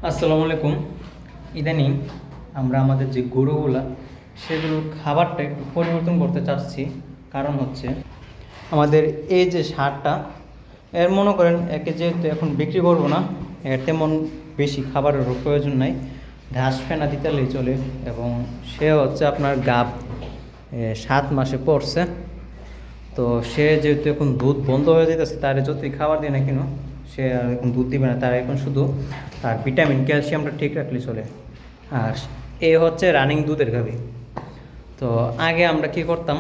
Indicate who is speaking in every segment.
Speaker 1: আসসালামু আলাইকুম। ইদানিং আমরা আমাদের যে গরুগুলা সেগুলোর খাবারটা একটু পরিবর্তন করতে চাচ্ছি। কারণ হচ্ছে আমাদের এই যে সারটা এর মনে করেন একে যেহেতু এখন বিক্রি করবো না, এর তেমন বেশি খাবারেরও প্রয়োজন নাই, ঘাস ফেনা দিতেলেই চলে। এবং সে হচ্ছে আপনার গাব 7 মাসে পড়ছে। তো সে যেহেতু এখন দুধ বন্ধ হয়ে যেতেছে, তার যতই খাবার দিই না কেন সে আর এখন দুধ দিবে না। তার এখন শুধু তার ভিটামিন ক্যালসিয়ামটা ঠিক রাখলে চলে। আর এ হচ্ছে রানিং দুধের গাভী। তো আগে আমরা কি করতাম,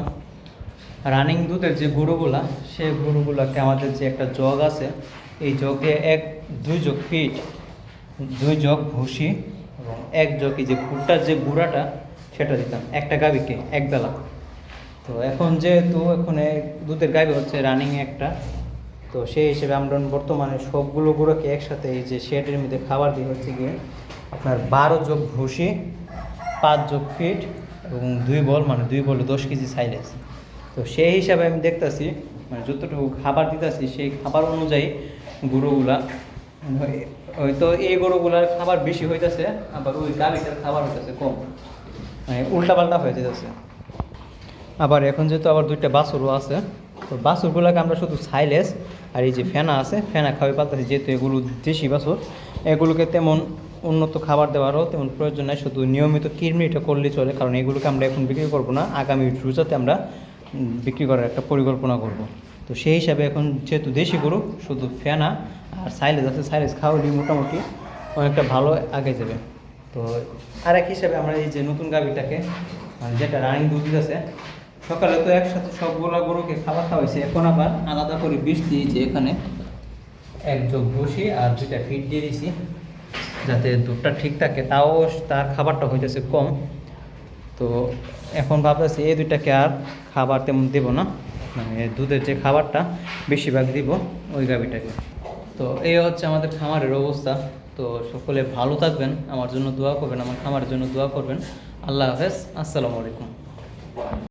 Speaker 1: রানিং দুধের যে গরুগুলা, সে গরুগুলাকে আমাদের যে একটা জগ আছে, এই জগে 2 জগ ফিট, 2 জগ ভুসি এবং 1 জগ এই যে ভুট্টার যে গুঁড়াটা সেটা দিতাম একটা গাভীকে একবেলা। তো এখন যেহেতু এখন দুধের গাভী হচ্ছে রানিং একটা, তো সেই হিসেবে আমরা বর্তমানে সবগুলো গুঁড়োকে একসাথে এই যে শেডের মধ্যে খাবার দিয়ে হচ্ছে গিয়ে আপনার 12 জগ ভুসি, 5 জগ ফিট এবং 2 বল, মানে 2 বলে 10 কেজি সাইলেজ। তো সেই হিসাবে আমি দেখতেছি মানে যতটুকু খাবার দিতেছি সেই খাবার অনুযায়ী গরুগুলা হয়তো এই গরুগুলার খাবার বেশি হইতেছে, আবার ওই গাভীটার খাবার হইতেছে কম, মানে উল্টাপাল্টা হয়ে যেতেছে। আবার এখন যেহেতু আবার 2টা বাছুরও আছে, তো বাছুরগুলোকে আমরা শুধু সাইলেজ আর এই যে ফেনা আছে ফেনা খাওয়াই পালতেছি। যেহেতু এগুলো দেশি বাছুর, এগুলোকে তেমন উন্নত খাবার দেওয়ারও তেমন প্রয়োজন নাই, শুধু নিয়মিত কৃমিটা করলেই চলে। কারণ এগুলোকে আমরা এখন বিক্রি করবো না, আগামী ফিউচারে আমরা বিক্রি করার একটা পরিকল্পনা করব। তো সেই হিসাবে এখন যেহেতু দেশি গরু, শুধু ফেনা আর সাইলেজ আছে, সাইলেজ খাওয়ালেই মোটামুটি অনেকটা ভালো আগে যাবে। তো আরেক হিসাবে আমরা এই যে নতুন গাভীটাকে, মানে যেটা রানিং দুধ আছে, সকালে তো একসাথে সবগুলা গরুকে খাবার খাওয়াইছে, এখন আবার আলাদা করে বিষ দিয়েছি। এখানে 1 জগ বসি আর 2টা ফিট দিয়ে দিয়েছি যাতে দুধটা ঠিক থাকে, তাও তার খাবারটা হইতেছে কম। তো এখন ভাবতেছি এই 2টাকে আর খাবার তেমন দেবো না, মানে দুধের যে খাবারটা বেশিরভাগ দিব ওই গাভীটাকে। তো এই হচ্ছে আমাদের খামারের অবস্থা। তো সকলে ভালো থাকবেন, আমার জন্য দোয়া করবেন, আমার খামারের জন্য দোয়া করবেন। আল্লাহ হাফেজ, আসসালামু আলাইকুম।